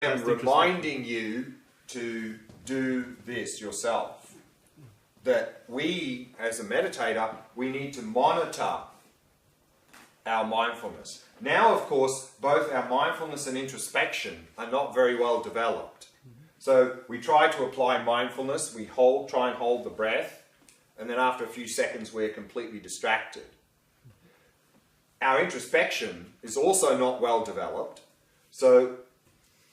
I'm reminding you to do this yourself. That we, as a meditator, we need to monitor our mindfulness. Now, of course, both our mindfulness and introspection are not very well developed. So we try to apply mindfulness, we try and hold the breath, and then after a few seconds we're completely distracted. Our introspection is also not well developed, so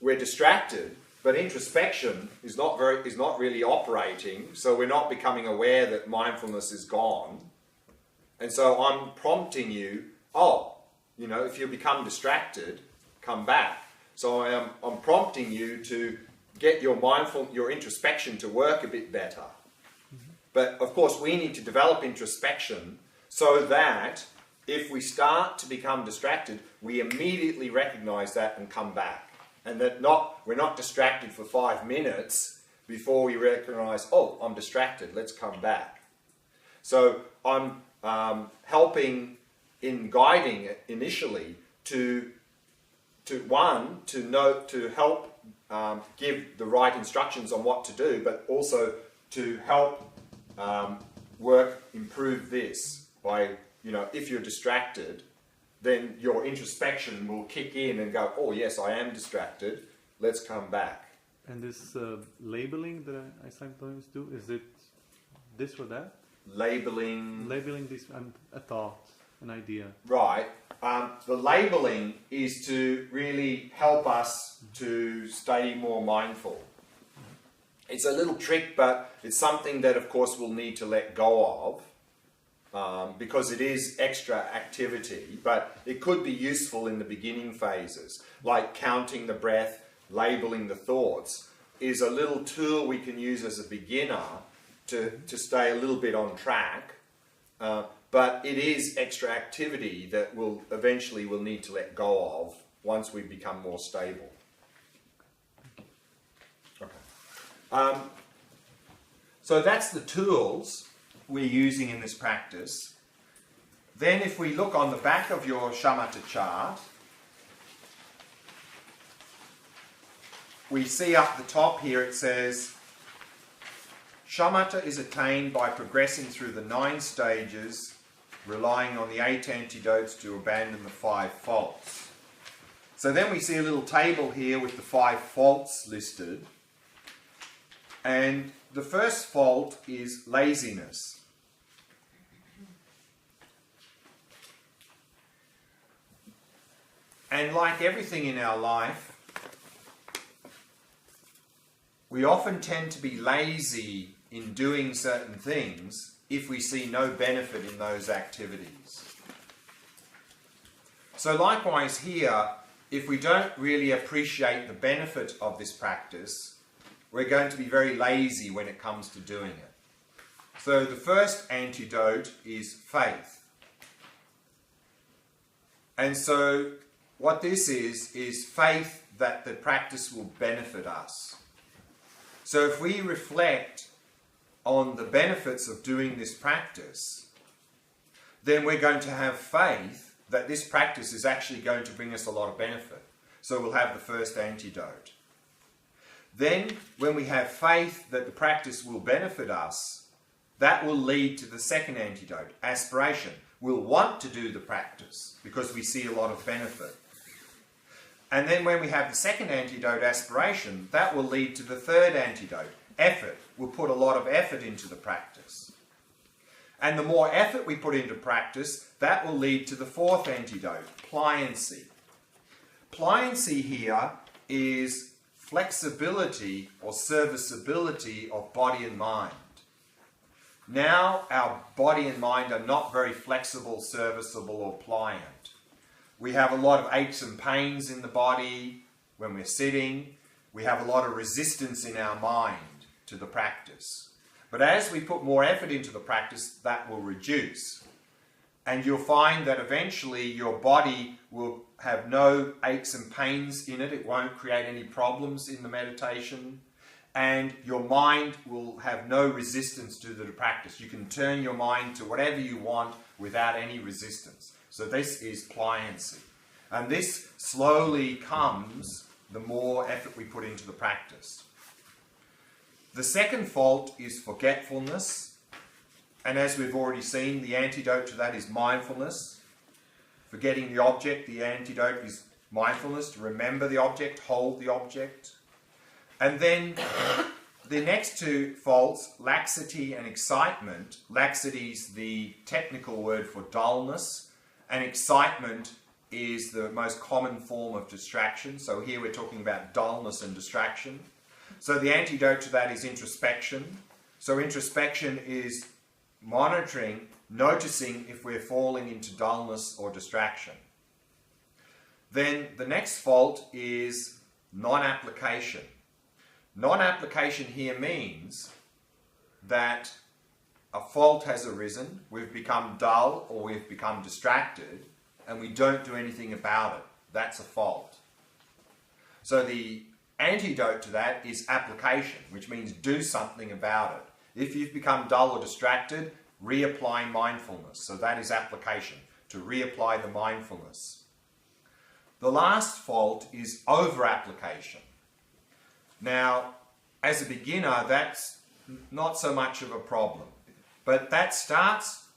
we're distracted, but introspection is not really operating, so we're not becoming aware that mindfulness is gone. And so I'm prompting you, if you become distracted, come back. So I'm prompting you to get your introspection to work a bit better. But of course we need to develop introspection so that if we start to become distracted, we immediately recognize that and come back. And that we're not distracted for 5 minutes before we recognize, I'm distracted, let's come back. So I'm helping in guiding it initially to help give the right instructions on what to do, but also to help improve this by, if you're distracted, then your introspection will kick in and go, yes, I am distracted, let's come back. And this labeling that I sometimes do, is it this or that? Labeling this, a thought, an idea. Right. The labeling is to really help us to stay more mindful. It's a little trick, but it's something that, of course, we'll need to let go of. Because it is extra activity, but it could be useful in the beginning phases, like counting the breath, labeling the thoughts, is a little tool we can use as a beginner to stay a little bit on track, but it is extra activity that we'll need to let go of once we become more stable. Okay. So that's the tools we're using in this practice. Then if we look on the back of your shamatha chart, we see up the top here it says, shamatha is attained by progressing through the 9 stages, relying on the 8 antidotes to abandon the 5 faults. So then we see a little table here with the 5 faults listed. And the first fault is laziness. And like everything in our life, we often tend to be lazy in doing certain things if we see no benefit in those activities. So likewise here, if we don't really appreciate the benefit of this practice, we're going to be very lazy when it comes to doing it. So the first antidote is faith. And so what this is faith that the practice will benefit us. So if we reflect on the benefits of doing this practice, then we're going to have faith that this practice is actually going to bring us a lot of benefit. So we'll have the first antidote. Then, when we have faith that the practice will benefit us, that will lead to the second antidote, aspiration. We'll want to do the practice because we see a lot of benefit. And then when we have the second antidote, aspiration, that will lead to the third antidote, effort. We'll put a lot of effort into the practice. And the more effort we put into practice, that will lead to the fourth antidote, pliancy. Pliancy here is flexibility or serviceability of body and mind. Now our body and mind are not very flexible, serviceable or pliant. We have a lot of aches and pains in the body when we're sitting. We have a lot of resistance in our mind to the practice. But as we put more effort into the practice, that will reduce. And you'll find that eventually your body will have no aches and pains in it. It won't create any problems in the meditation. And your mind will have no resistance to the practice. You can turn your mind to whatever you want without any resistance. So this is pliancy. And this slowly comes the more effort we put into the practice. The second fault is forgetfulness. And as we've already seen, the antidote to that is mindfulness. Forgetting the object, the antidote is mindfulness, to remember the object, hold the object. And then the next two faults, laxity and excitement. Laxity is the technical word for dullness, and excitement is the most common form of distraction. So here we're talking about dullness and distraction. So the antidote to that is introspection. So introspection is monitoring, noticing if we're falling into dullness or distraction. Then the next fault is non-application. Non-application here means that a fault has arisen, we've become dull or we've become distracted, and we don't do anything about it. That's a fault. So the antidote to that is application, which means do something about it. If you've become dull or distracted, reapply mindfulness. So that is application, to reapply the mindfulness. The last fault is over-application. Now, as a beginner, that's not so much of a problem. But that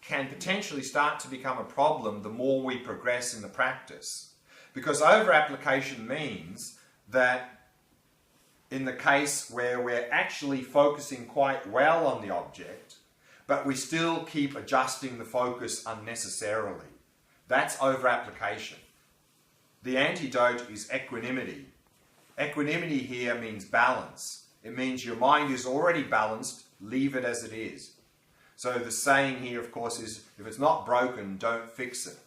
can potentially start to become a problem the more we progress in the practice. Because over-application means that in the case where we're actually focusing quite well on the object, but we still keep adjusting the focus unnecessarily. That's over-application. The antidote is equanimity. Equanimity here means balance. It means your mind is already balanced, leave it as it is. So the saying here, of course, is if it's not broken, don't fix it.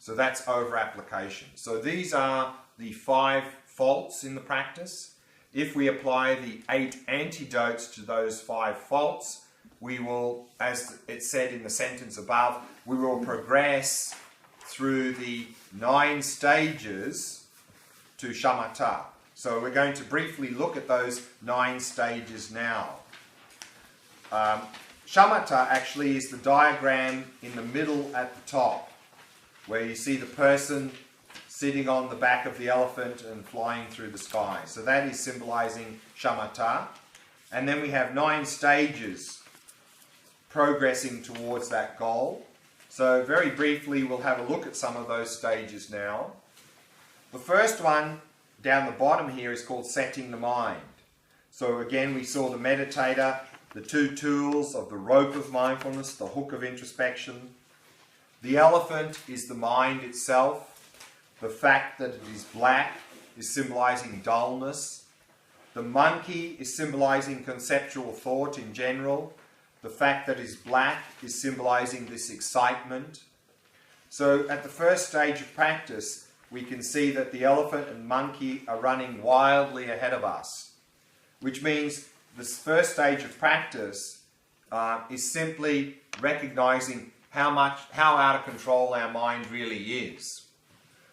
So that's over-application. So these are the 5 faults in the practice. If we apply the 8 antidotes to those 5 faults, we will, as it said in the sentence above, we will progress through the 9 stages to shamatha. So we're going to briefly look at those 9 stages now. Shamatha actually is the diagram in the middle at the top, where you see the person sitting on the back of the elephant and flying through the sky. So that is symbolizing shamatha. And then we have 9 stages progressing towards that goal. So very briefly, we'll have a look at some of those stages now. The first one down the bottom here is called setting the mind. So again, we saw the meditator, the 2 tools of the rope of mindfulness, the hook of introspection. The elephant is the mind itself. The fact that it is black is symbolizing dullness. The monkey is symbolizing conceptual thought in general. The fact that it is black is symbolizing this excitement. So at the first stage of practice, we can see that the elephant and monkey are running wildly ahead of us, which means this first stage of practice is simply recognizing how out of control our mind really is.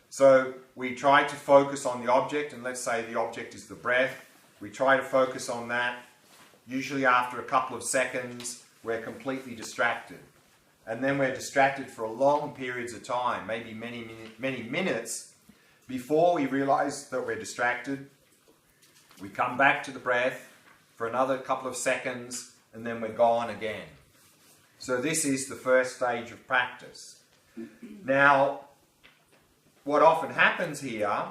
So we try to focus on the object, and let's say the object is the breath. We try to focus on that. Usually after a couple of seconds, we're completely distracted. And then we're distracted for long periods of time, maybe many minutes, before we realize that we're distracted. We come back to the breath for another couple of seconds, and then we're gone again. So this is the first stage of practice. Now, what often happens here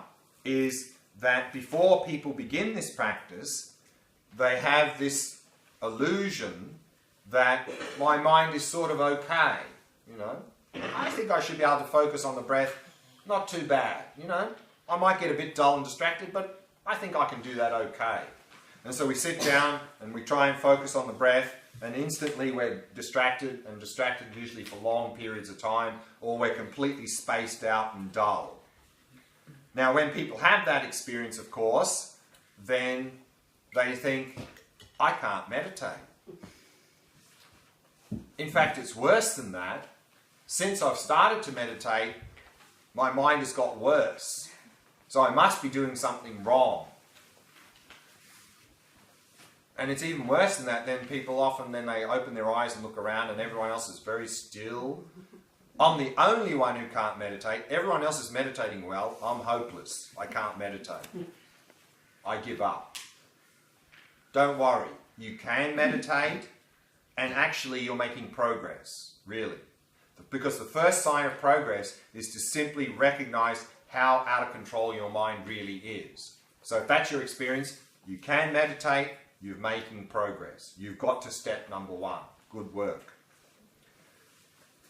is that before people begin this practice, they have this illusion that my mind is sort of okay, you know. I think I should be able to focus on the breath, not too bad, you know. I might get a bit dull and distracted, but I think I can do that okay. And so we sit down and we try and focus on the breath, and instantly we're distracted usually for long periods of time, or we're completely spaced out and dull. Now when people have that experience, of course, then they think, I can't meditate. In fact, it's worse than that. Since I've started to meditate, my mind has got worse. So I must be doing something wrong. And it's even worse than that. Then people often, then they open their eyes and look around and everyone else is very still. I'm the only one who can't meditate. Everyone else is meditating well. I'm hopeless. I can't meditate. I give up. Don't worry. You can meditate, and actually you're making progress, really. Because the first sign of progress is to simply recognize how out of control your mind really is. So if that's your experience, you can meditate, you're making progress. You've got to step number 1. Good work.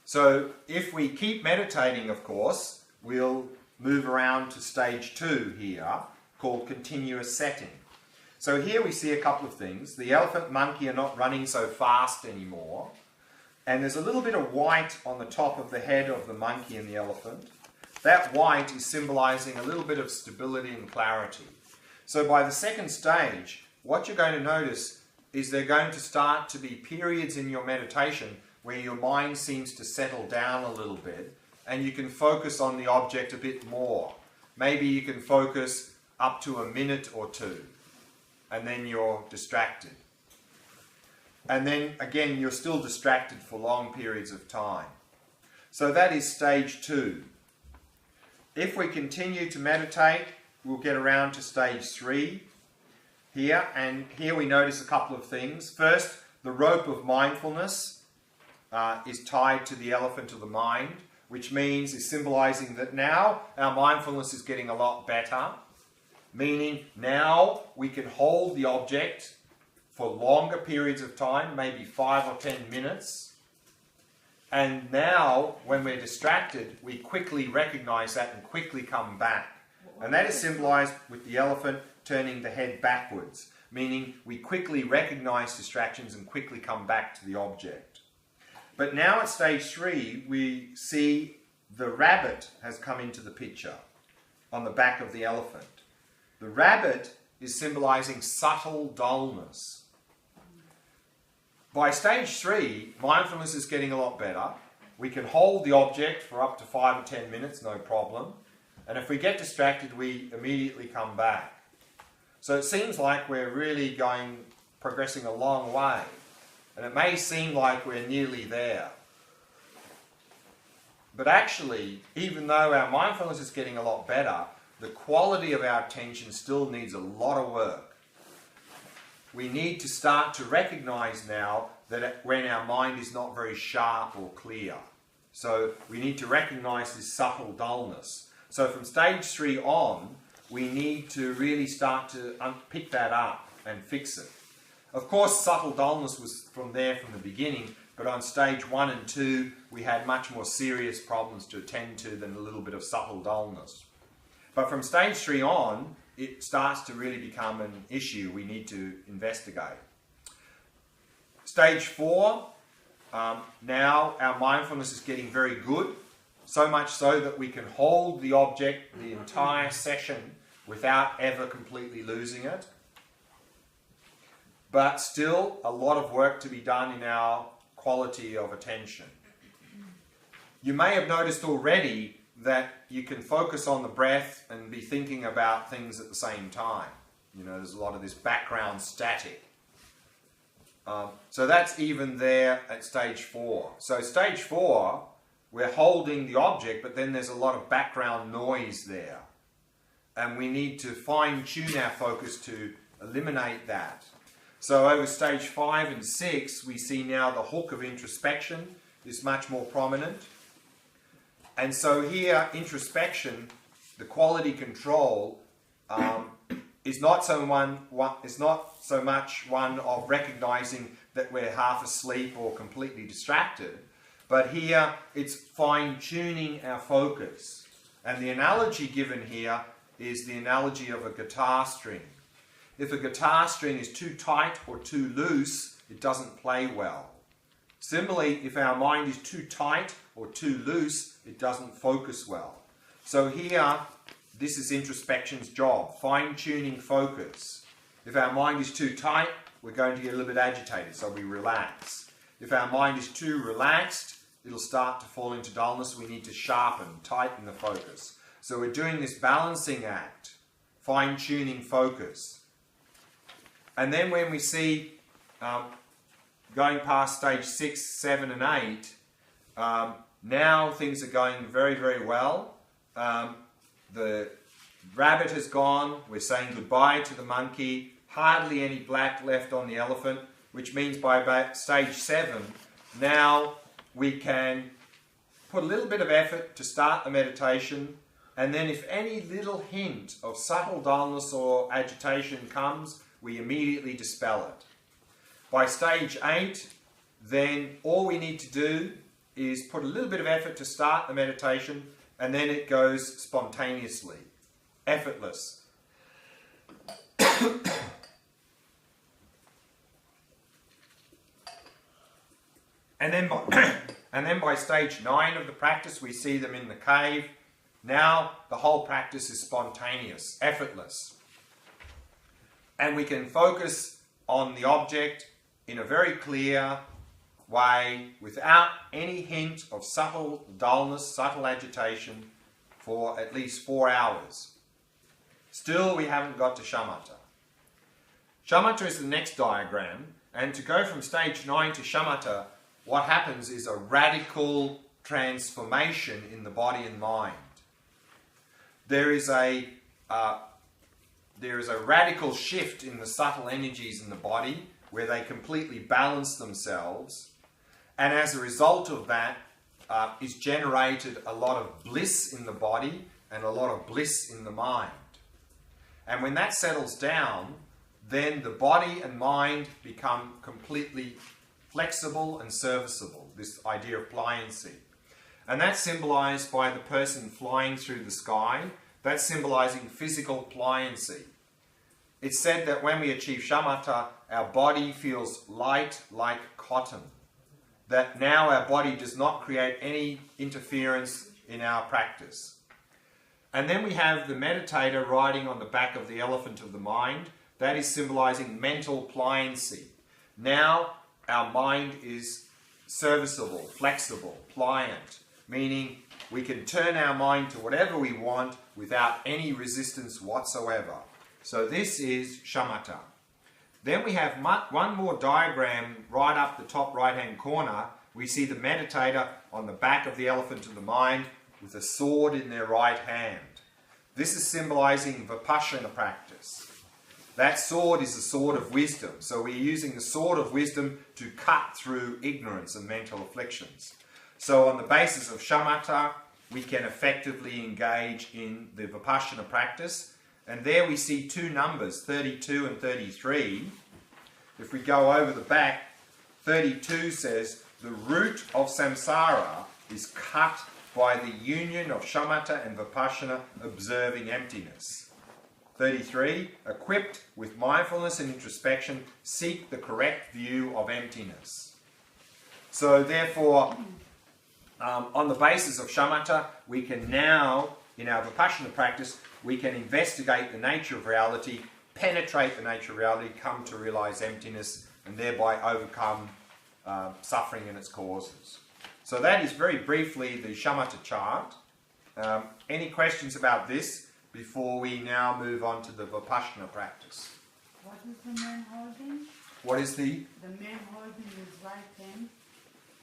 So if we keep meditating, of course, we'll move around to stage 2 here, called continuous setting. So here we see a couple of things. The elephant and monkey are not running so fast anymore. And there's a little bit of white on the top of the head of the monkey and the elephant. That white is symbolizing a little bit of stability and clarity. So by the second stage, what you're going to notice is there are going to start to be periods in your meditation where your mind seems to settle down a little bit and you can focus on the object a bit more. Maybe you can focus up to a minute or 2 and then you're distracted. And then again, you're still distracted for long periods of time. So that is stage 2. If we continue to meditate, we'll get around to stage 3 here. And here we notice a couple of things. First, the rope of mindfulness is tied to the elephant of the mind, which means is symbolizing that now our mindfulness is getting a lot better. Meaning now we can hold the object for longer periods of time, maybe 5 or 10 minutes. And now, when we're distracted, we quickly recognize that and quickly come back. And that is symbolized with the elephant turning the head backwards, meaning we quickly recognize distractions and quickly come back to the object. But now at stage 3, we see the rabbit has come into the picture on the back of the elephant. The rabbit is symbolizing subtle dullness. By stage 3, mindfulness is getting a lot better. We can hold the object for up to 5 or 10 minutes, no problem. And if we get distracted, we immediately come back. So it seems like we're really progressing a long way. And it may seem like we're nearly there. But actually, even though our mindfulness is getting a lot better, the quality of our attention still needs a lot of work. We need to start to recognize now that when our mind is not very sharp or clear. So we need to recognize this subtle dullness. So from stage 3 on, we need to really start to pick that up and fix it. Of course, subtle dullness was from the beginning, but on stage 1 and 2, we had much more serious problems to attend to than a little bit of subtle dullness. But from stage 3 on, it starts to really become an issue we need to investigate. Stage 4, now our mindfulness is getting very good, so much so that we can hold the object the entire session without ever completely losing it. But still, a lot of work to be done in our quality of attention. You may have noticed already that you can focus on the breath and be thinking about things at the same time. You know, there's a lot of this background static. So that's even there at stage 4. So stage 4, we're holding the object, but then there's a lot of background noise there. And we need to fine-tune our focus to eliminate that. So over stage 5 and 6, we see now the hook of introspection is much more prominent. And so here, introspection, the quality control, is not so much one of recognizing that we're half asleep or completely distracted, but here it's fine-tuning our focus. And the analogy given here is the analogy of a guitar string. If a guitar string is too tight or too loose, it doesn't play well. Similarly, if our mind is too tight or too loose, it doesn't focus well. So here, this is introspection's job, fine-tuning focus. If our mind is too tight, we're going to get a little bit agitated, so we relax. If our mind is too relaxed, it'll start to fall into dullness. We need to sharpen, tighten the focus. So we're doing this balancing act, fine-tuning focus. And then when we see, going past stage 6, 7 and 8, Now things are going very, very well. The rabbit has gone. We're saying goodbye to the monkey. Hardly any black left on the elephant, which means by about stage 7, now we can put a little bit of effort to start the meditation, and then if any little hint of subtle dullness or agitation comes, we immediately dispel it. By stage 8, then all we need to do is put a little bit of effort to start the meditation, and then it goes spontaneously, effortless. And then by stage 9 of the practice, we see them in the cave. Now the whole practice is spontaneous, effortless. And we can focus on the object in a very clear way, without any hint of subtle dullness, subtle agitation, for at least 4 hours. Still, we haven't got to shamatha. Shamatha is the next diagram, and to go from stage 9 to shamatha, what happens is a radical transformation in the body and mind. There is a radical shift in the subtle energies in the body, where they completely balance themselves, and as a result of that is generated a lot of bliss in the body and a lot of bliss in the mind. And when that settles down, then the body and mind become completely flexible and serviceable, this idea of pliancy. And that's symbolized by the person flying through the sky. That's symbolizing physical pliancy. It's said that when we achieve shamatha, our body feels light like cotton. That now our body does not create any interference in our practice. And then we have the meditator riding on the back of the elephant of the mind. That is symbolizing mental pliancy. Now our mind is serviceable, flexible, pliant, meaning we can turn our mind to whatever we want without any resistance whatsoever. So this is shamatha. Then we have one more diagram right up the top right-hand corner. We see the meditator on the back of the elephant of the mind with a sword in their right hand. This is symbolizing vipassana practice. That sword is a sword of wisdom. So we're using the sword of wisdom to cut through ignorance and mental afflictions. So on the basis of shamatha, we can effectively engage in the vipassana practice. And there we see 2 numbers, 32 and 33. If we go over the back, 32 says, the root of samsara is cut by the union of shamatha and vipassana, observing emptiness. 33, equipped with mindfulness and introspection, seek the correct view of emptiness. So therefore, on the basis of shamatha, we can now, in our vipassana practice, we can investigate the nature of reality, penetrate the nature of reality, come to realize emptiness, and thereby overcome suffering and its causes. So that is very briefly the shamatha chart. Any questions about this before we now move on to the vipassana practice? What is the man holding? What is the? The man holding his right hand.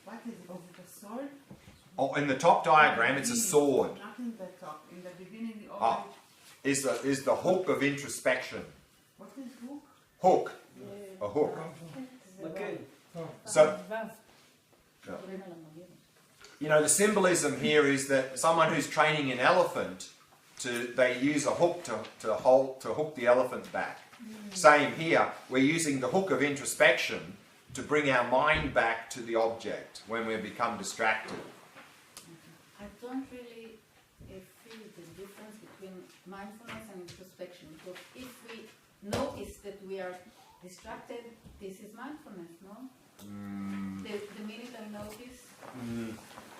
What is it? Is it a sword? Oh, in the top diagram, it's a sword. Not in the top. In the beginning, the Oh, is the hook of introspection. What is hook? Hook. A hook. Okay. So, you know, the symbolism here is that someone who's training an elephant, they use a hook to hook the elephant back. Same here, we're using the hook of introspection to bring our mind back to the object when we become distracted. I don't really feel the difference between mindfulness and introspection, because if we notice that we are distracted, this is mindfulness, no? The minute I notice.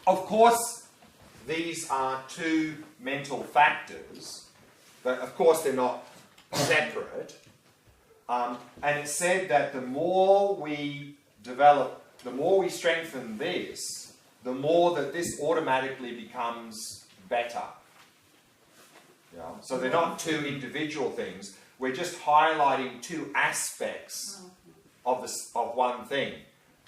Of course, these are 2 mental factors, but of course they're not separate. And it's said that the more we develop, the more we strengthen this, the more that this automatically becomes better. Yeah? So they're not 2 individual things. We're just highlighting 2 aspects of one thing.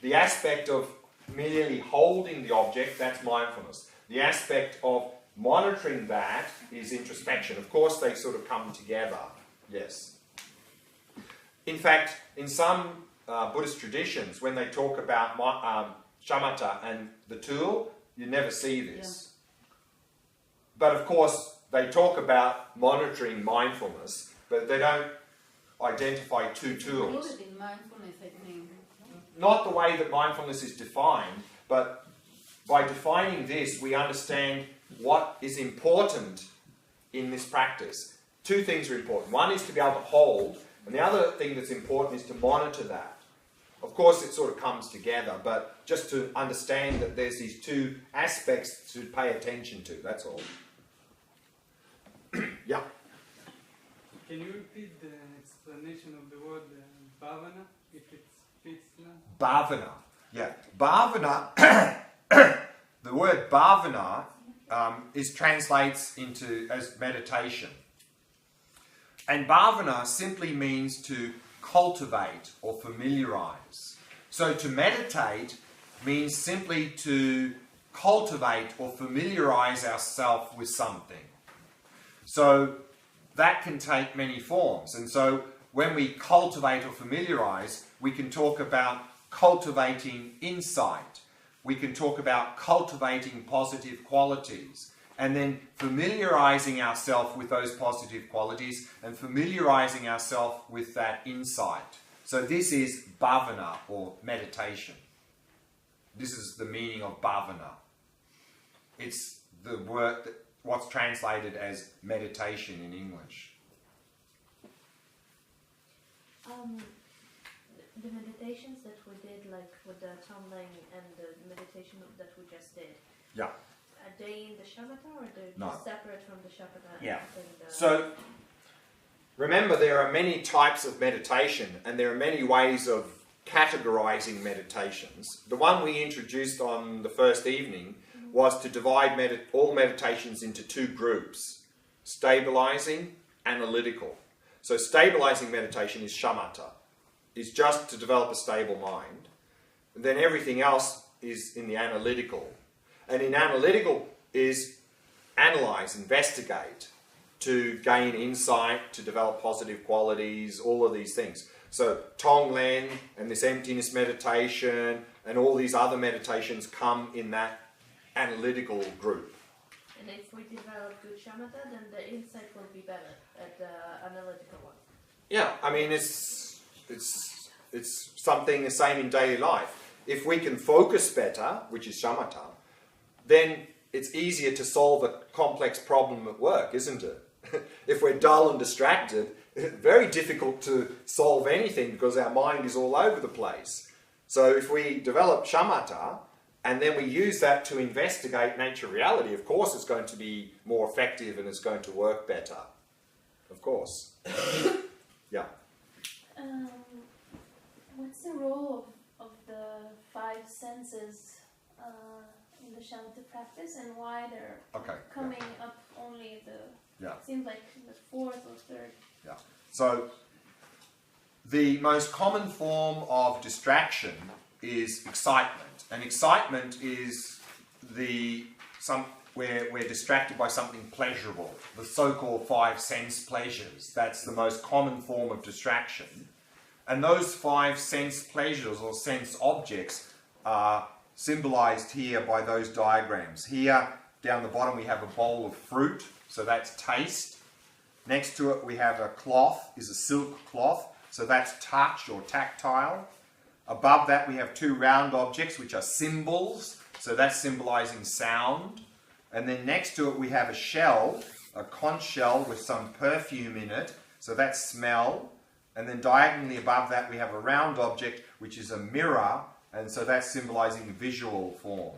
The aspect of merely holding the object, that's mindfulness. The aspect of monitoring that is introspection. Of course, they sort of come together. Yes. In fact, in some Buddhist traditions, when they talk about shamatha and the tool, you never see this. But of course, they talk about monitoring mindfulness, but they don't identify two tools. Included in mindfulness, I think. Not the way that mindfulness is defined, but by defining this, we understand what is important in this practice. Two things are important. One is to be able to hold, and the other thing that's important is to monitor that. Of course, it sort of comes together, but just to understand that there's these two aspects to pay attention to, that's all. Yeah. Can you repeat the explanation of the word bhavana, if it fits now? Bhavana. Yeah. Bhavana, the word bhavana translates into as meditation. And bhavana simply means to cultivate or familiarize. So to meditate means simply to cultivate or familiarize ourselves with something. So that can take many forms. And so when we cultivate or familiarize, we can talk about cultivating insight. We can talk about cultivating positive qualities. And then familiarizing ourselves with those positive qualities and familiarizing ourselves with that insight. So this is bhavana or meditation. This is the meaning of bhavana. It's the word that what's translated as meditation in English. The meditations that we did, like with the tumbling and the meditation that we just did. Yeah. Are they in the shamatha or they're No. just separate from the shamatha? Yeah. And So remember, there are many types of meditation and there are many ways of categorizing meditations. The one we introduced on the first evening was to divide all meditations into two groups: stabilizing, analytical. So stabilizing meditation is shamatha, is just to develop a stable mind. And then everything else is in the analytical. And in analytical is analyze, investigate, to gain insight, to develop positive qualities, all of these things. So Glen and this emptiness meditation and all these other meditations come in that analytical group. And if we develop good shamatha, then the insight will be better at the analytical one. Yeah, I mean it's something the same in daily life. If we can focus better, which is shamatha, then it's easier to solve a complex problem at work, isn't it? If we're dull and distracted, it's very difficult to solve anything because our mind is all over the place. So if we develop shamatha and then we use that to investigate nature reality, of course it's going to be more effective and it's going to work better. Of course. Yeah. What's the role of the five senses in the shamatha practice, and why they're coming up only it seems like the fourth or third? Yeah. So the most common form of distraction is excitement, and excitement is where we're distracted by something pleasurable, the so-called five sense pleasures. That's the most common form of distraction. And those five sense pleasures or sense objects are symbolized here by those diagrams. Here, down the bottom, we have a bowl of fruit, so that's taste. Next to it, we have a cloth, is a silk cloth, so that's touch or tactile. Above that, we have two round objects, which are symbols, so that's symbolizing sound. And then next to it, we have a shell, a conch shell with some perfume in it, so that's smell. And then diagonally above that, we have a round object, which is a mirror, and so that's symbolizing visual form.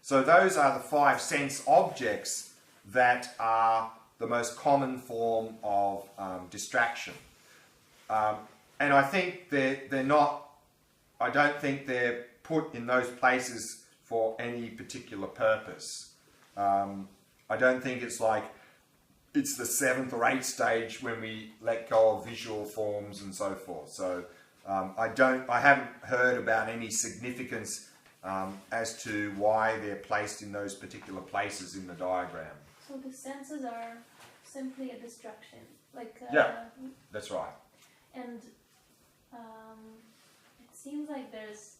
So those are the five sense objects that are the most common form of distraction. And I think they're not, I don't think they're put in those places for any particular purpose. I don't think it's like it's the 7th or 8th stage when we let go of visual forms and so forth. So I haven't heard about any significance as to why they're placed in those particular places in the diagram. So the senses are simply a distraction, like Yeah, that's right. And it seems like there's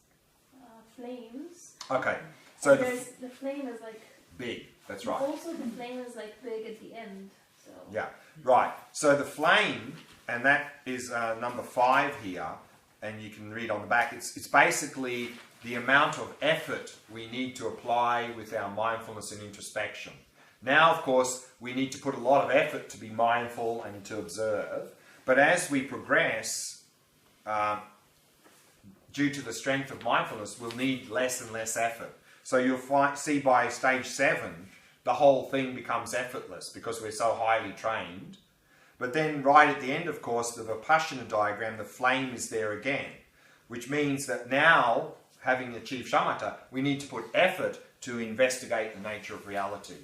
flames. Okay, so the flame is like big. That's right. Also, the flame is like big at the end. So yeah, right. So the flame, and that is number 5 here, and you can read on the back. It's basically the amount of effort we need to apply with our mindfulness and introspection. Now, of course, we need to put a lot of effort to be mindful and to observe. But as we progress, due to the strength of mindfulness, we'll need less and less effort. So you'll see by stage 7, the whole thing becomes effortless because we're so highly trained. But then right at the end, of course, the Vipassana diagram, the flame is there again, which means that now, having achieved shamatha, we need to put effort to investigate the nature of reality.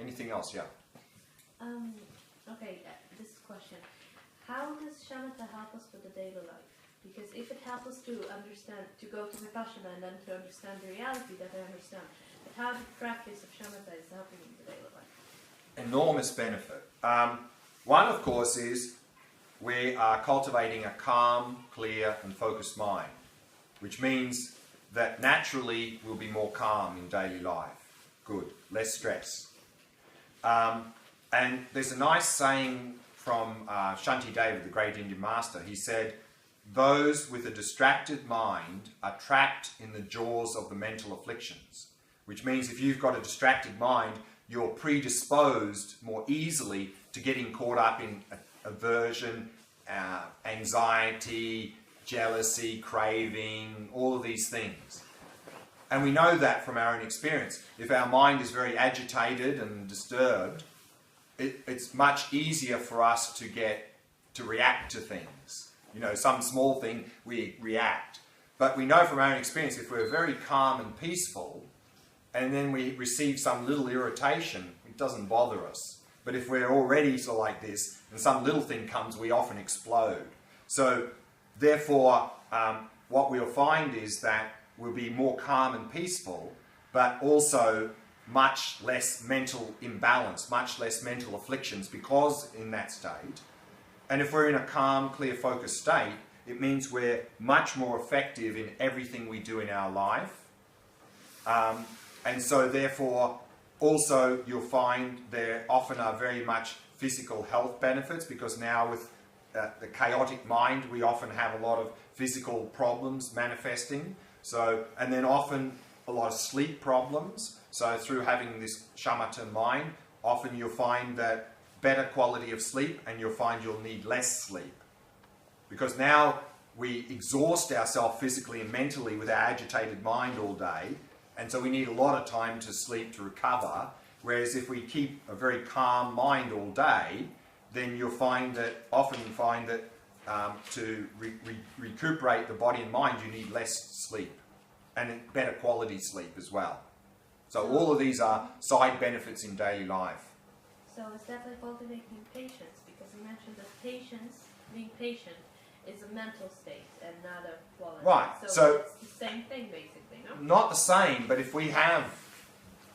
Anything else? Yeah. Okay, this question. How does shamatha help us with the daily life? Because if it helps us to understand, to go to Vipassana and then to understand the reality that I understand, but how the practice of shamatha is helping in the daily life? Enormous benefit. One, of course, is we are cultivating a calm, clear and focused mind, which means that naturally we'll be more calm in daily life. Good. Less stress. And there's a nice saying from Shanti David, the great Indian master. He said, those with a distracted mind are trapped in the jaws of the mental afflictions. Which means if you've got a distracted mind, you're predisposed more easily to getting caught up in aversion, anxiety, jealousy, craving, all of these things. And we know that from our own experience. If our mind is very agitated and disturbed, it's much easier for us to react to things. You know, some small thing, we react. But we know from our own experience, if we're very calm and peaceful, and then we receive some little irritation, it doesn't bother us. But if we're already sort of like this, and some little thing comes, we often explode. So, therefore, what we'll find is that we'll be more calm and peaceful, but also much less mental imbalance, much less mental afflictions because in that state. And if we're in a calm, clear, focused state, it means we're much more effective in everything we do in our life. And so therefore, also you'll find there often are very much physical health benefits because now with the chaotic mind, we often have a lot of physical problems manifesting. So, and then often a lot of sleep problems. So through having this shamatha mind, often you'll find that better quality of sleep and you'll find you'll need less sleep. Because now we exhaust ourselves physically and mentally with our agitated mind all day, and so we need a lot of time to sleep to recover. Whereas if we keep a very calm mind all day, then you'll find that, often find that to recuperate the body and mind, you need less sleep and better quality sleep as well. So all of these are side benefits in daily life. So is that like cultivating patience? Because you mentioned that patience, being patient, is a mental state and not a quality. Right. So it's the same thing basically, no? Not the same, but if we have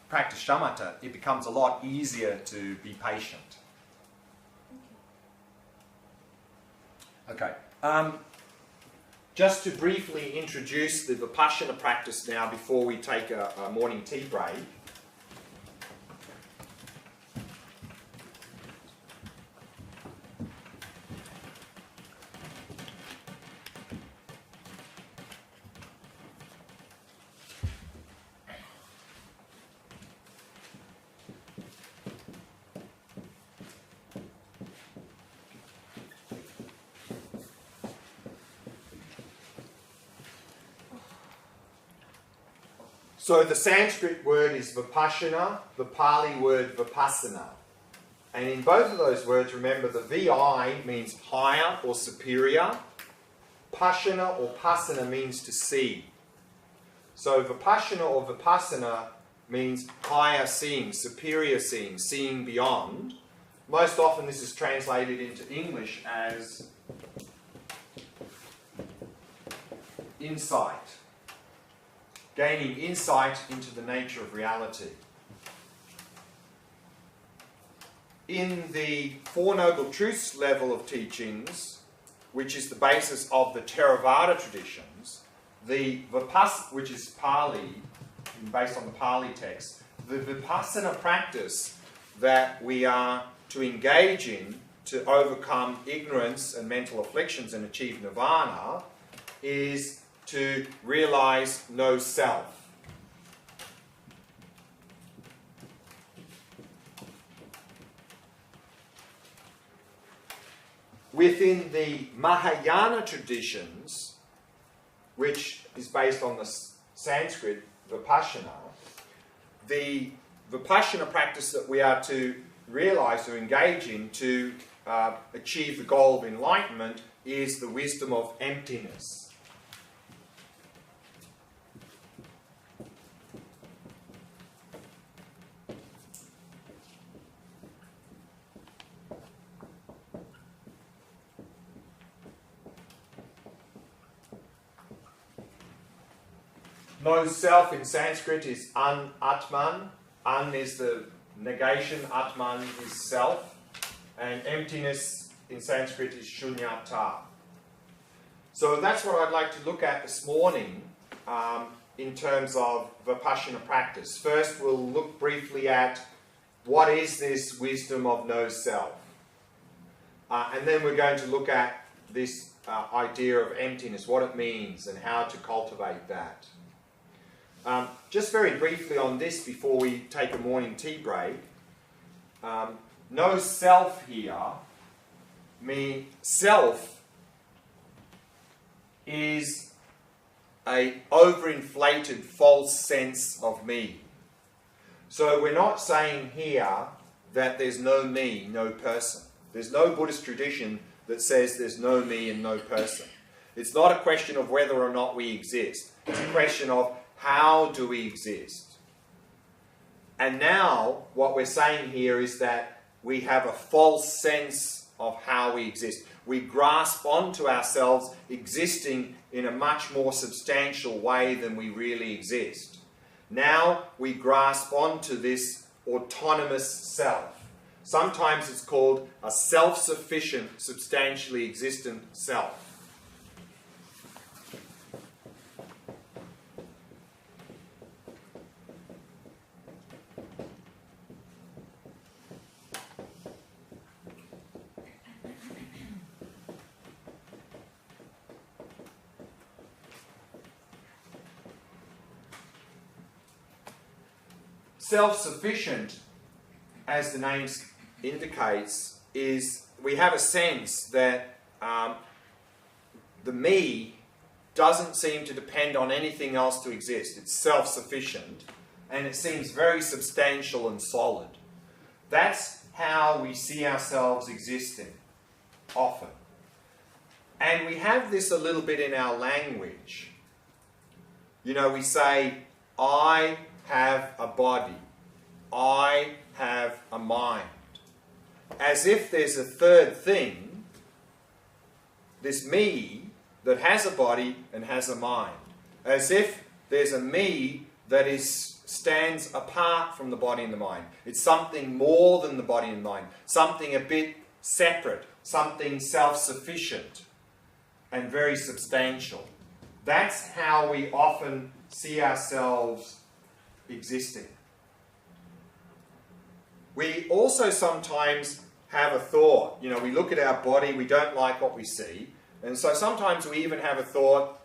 practiced shamatha, it becomes a lot easier to be patient. Okay. Just to briefly introduce the Vipassana practice now before we take a morning tea break. So the Sanskrit word is Vipassana, the Pali word Vipassana. And in both of those words, remember the VI means higher or superior. Passana or Passana means to see. So Vipassana or Vipassana means higher seeing, superior seeing, seeing beyond. Most often this is translated into English as insight. Gaining insight into the nature of reality. In the Four Noble Truths level of teachings, which is the basis of the Theravada traditions, the Vipassana, which is Pali, based on the Pali text, the Vipassana practice that we are to engage in to overcome ignorance and mental afflictions and achieve nirvana is to realize no self. Within the Mahayana traditions, which is based on the Sanskrit Vipassana, the Vipassana practice that we are to realize or engage in to achieve the goal of enlightenment is the wisdom of emptiness. No self in Sanskrit is an-atman. An is the negation, atman is self. And emptiness in Sanskrit is shunyata. So that's what I'd like to look at this morning in terms of Vipassana practice. First, we'll look briefly at what is this wisdom of no self. And then we're going to look at this idea of emptiness, what it means and how to cultivate that. Just very briefly on this before we take a morning tea break. No self here means self is a overinflated false sense of me. So we're not saying here that there's no me, no person. There's no Buddhist tradition that says there's no me and no person. It's not a question of whether or not we exist. It's a question of how do we exist? And now, what we're saying here is that we have a false sense of how we exist. We grasp onto ourselves existing in a much more substantial way than we really exist. Now, we grasp onto this autonomous self. Sometimes it's called a self-sufficient, substantially existent self. Self-sufficient, as the name indicates, is we have a sense that the me doesn't seem to depend on anything else to exist. It's self-sufficient, and it seems very substantial and solid. That's how we see ourselves existing, often. And we have this a little bit in our language. You know, we say, I have a body. I have a mind. As if there's a third thing, this me that has a body and has a mind. As if there's a me that stands apart from the body and the mind. It's something more than the body and mind. Something a bit separate. Something self-sufficient and very substantial. That's how we often see ourselves existing. We also sometimes have a thought. You know, we look at our body, we don't like what we see. And so sometimes we even have a thought,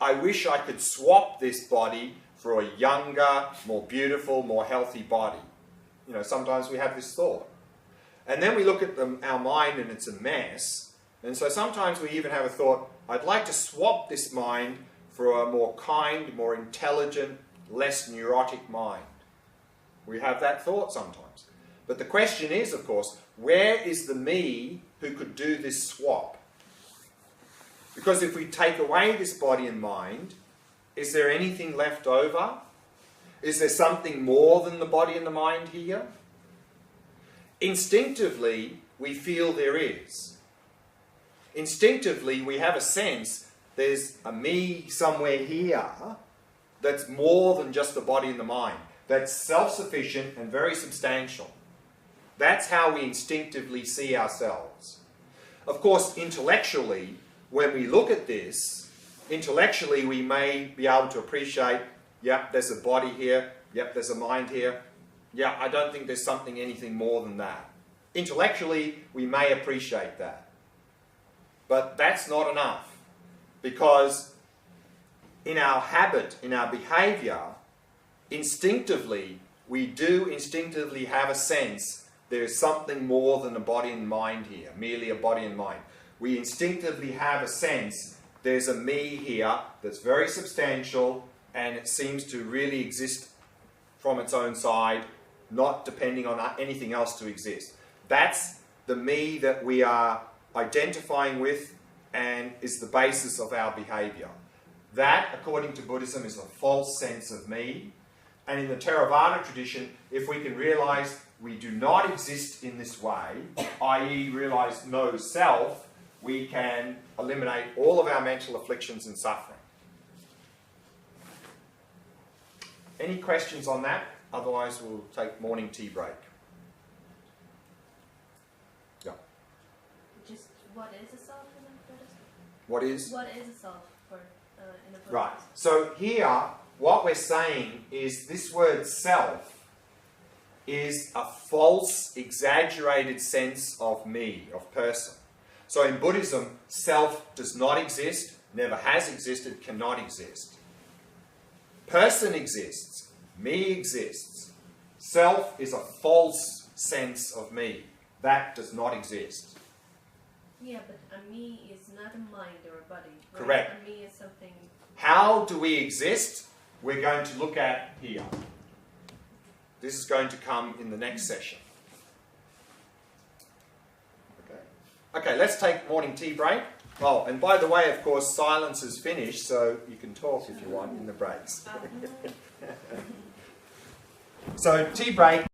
I wish I could swap this body for a younger, more beautiful, more healthy body. You know, sometimes we have this thought. And then we look at our mind and it's a mess. And so sometimes we even have a thought, I'd like to swap this mind for a more kind, more intelligent, less neurotic mind. We have that thought sometimes. But the question is, of course, where is the me who could do this swap? Because if we take away this body and mind, is there anything left over? Is there something more than the body and the mind here? Instinctively, we feel there is. Instinctively, we have a sense there's a me somewhere here that's more than just the body and the mind, that's self-sufficient and very substantial. That's how we instinctively see ourselves. Of course, intellectually, when we look at this, intellectually we may be able to appreciate, yep, there's a body here, yep, there's a mind here, yeah, I don't think there's anything more than that. Intellectually, we may appreciate that. But that's not enough, because in our habit, in our behavior, instinctively, we do instinctively have a sense there is something more than a body and mind here, merely a body and mind. We instinctively have a sense there's a me here that's very substantial and it seems to really exist from its own side, not depending on anything else to exist. That's the me that we are identifying with and is the basis of our behavior. That, according to Buddhism, is a false sense of me. And in the Theravada tradition, if we can realize we do not exist in this way, i.e. realize no self, we can eliminate all of our mental afflictions and suffering. Any questions on that? Otherwise, we'll take morning tea break. Yeah. Just what is a self in Buddhism? What is? What is a self for in a Buddhism? Right. So here, what we're saying is this word self is a false, exaggerated sense of me, of person. So in Buddhism, self does not exist, never has existed, cannot exist. Person exists, me exists. Self is a false sense of me. That does not exist. Yeah, but a me is not a mind or a body. Right? Correct. A me is something... How do we exist? We're going to look at here. This is going to come in the next session. Okay, let's take morning tea break. Oh, and by the way, of course, silence is finished, so you can talk if you want in the breaks. So, tea break.